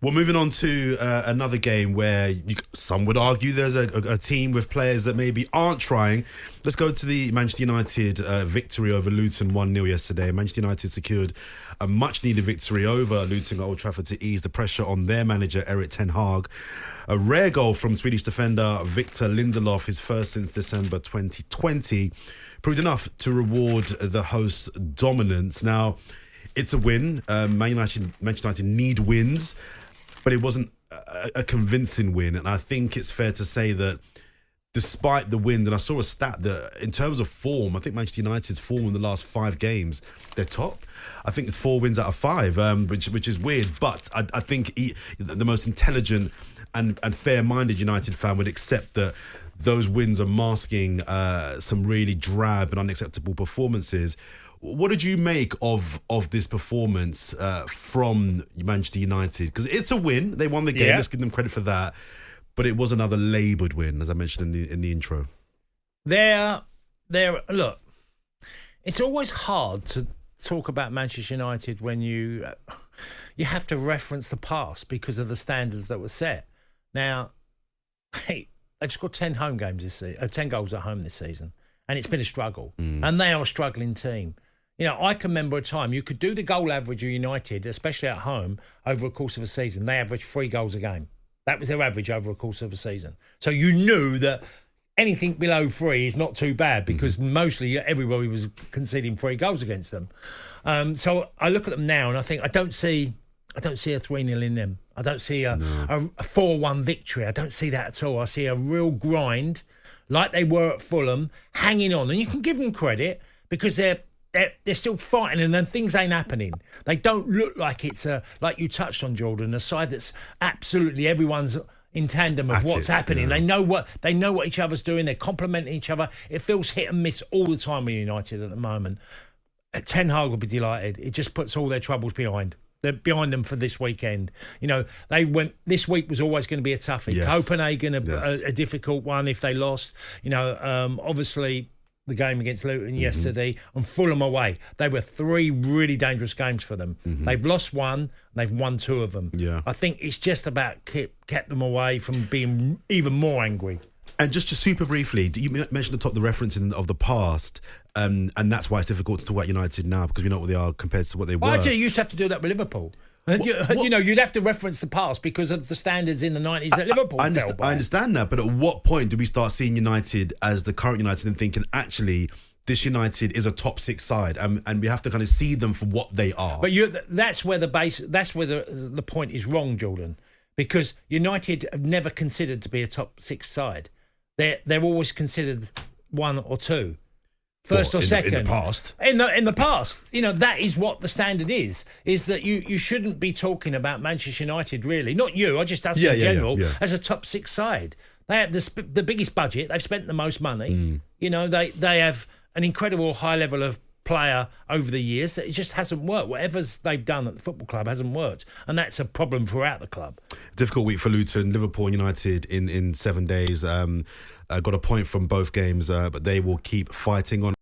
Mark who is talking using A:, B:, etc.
A: Well, moving on to another game where some would argue there's a team with players that maybe aren't trying. Let's go to the Manchester United victory over Luton 1-0 yesterday. Manchester United secured a much-needed victory over Luton at Old Trafford to ease the pressure on their manager, Erik Ten Hag. A rare goal from Swedish defender Victor Lindelof, his first since December 2020, proved enough to reward the host's dominance. Now, it's a win. Manchester United need wins, but it wasn't a convincing win. And I think it's fair to say that despite the win, and I saw a stat that in terms of form, I think Manchester United's form in the last 5 games, they're top. I think it's 4 wins out of 5, which is weird. But I think the most intelligent and fair-minded United fan would accept that those wins are masking some really drab and unacceptable performances. What did you make of this performance from Manchester United? Because it's a win. They won the game. Yeah. Let's give them credit for that. But it was another laboured win, as I mentioned in the intro.
B: Look, it's always hard to talk about Manchester United when you have to reference the past because of the standards that were set. Now, they've scored 10 home games this season, 10 goals at home this season, and it's been a struggle. And they are a struggling team. You know, I can remember a time you could do the goal average of United, especially at home, over a course of a season. They averaged 3 goals a game. That was their average over a course of a season. So you knew that anything below 3 is not too bad because mostly everybody was conceding 3 goals against them. So I look at them now and I think I don't see a 3-0 in them. I don't see a 4-1 victory. I don't see that at all. I see a real grind, like they were at Fulham, hanging on. And you can give them credit because they're still fighting and then things ain't happening. They don't look like it's like you touched on, Jordan, a side that's absolutely everyone's in tandem of what's happening. Yeah. They know what each other's doing. They're complementing each other. It feels hit and miss all the time with United at the moment. Ten Hag will be delighted. It just puts all their troubles behind. They're behind them for this weekend. You know, this week was always going to be a toughie. Yes. Copenhagen, a difficult one if they lost. You know, obviously the game against Luton yesterday and Fulham away. They were 3 really dangerous games for them. They've lost 1, they've won 2 of them. Yeah. I think it's just about kept them away from being even more angry.
A: And just super briefly, you mentioned the reference of the past, and that's why it's difficult to talk about United now because we know what they are compared to what they were.
B: Well, you used to have to do that with Liverpool. You know, you'd have to reference the past because of the standards in the 90s at Liverpool.
A: I understand that, but at what point do we start seeing United as the current United and thinking, actually, this United is a top 6 side, and we have to kind of see them for what they are?
B: But that's where the point is wrong, Jordan, because United have never considered to be a top 6 side. They're always considered 1 or 2. First or second.
A: In the past.
B: In the past. You know, that is what the standard is that you shouldn't be talking about Manchester United, really. Not you, I just us in general, as a top 6 side. They have the biggest budget. They've spent the most money. You know, they have an incredible high level of player over the years. It just hasn't worked. Whatever they've done at the football club hasn't worked. And that's a problem throughout the club.
A: Difficult week for Luton. Liverpool and United in 7 days. Got a point from both games, but they will keep fighting on.